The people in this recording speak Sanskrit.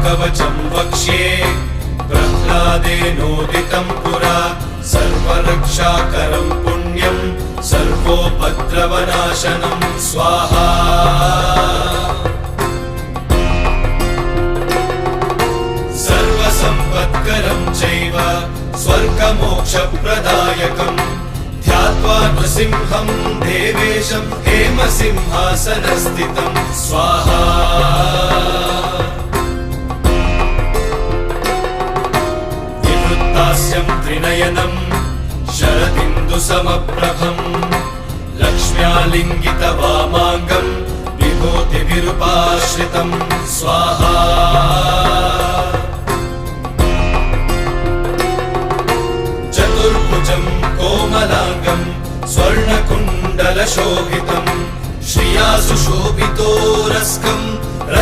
कवचं वक्ष्ये प्रह्लादेनोदितं पुरा सर्वरक्षाकरं पुण्यं सर्वोपद्रवनाशनं स्वाहा सर्वसम्पत्करं चैव स्वर्गमोक्षप्रदायकम् ध्यात्वा नृसिंहं देवेशं हेमसिंहासनस्थितं स्वाहा विवृत्तास्यं त्रिनयनं शरदिन्दुसमप्रभं लक्ष्म्यालिङ्गितवामाङ्गं विभूतिभिरुपाश्रितं स्वाहा चतुर्भुजं कोमलाङ्गं स्वर्णकुण्डलशोभितं श्रिया सुशोभितोरस्कं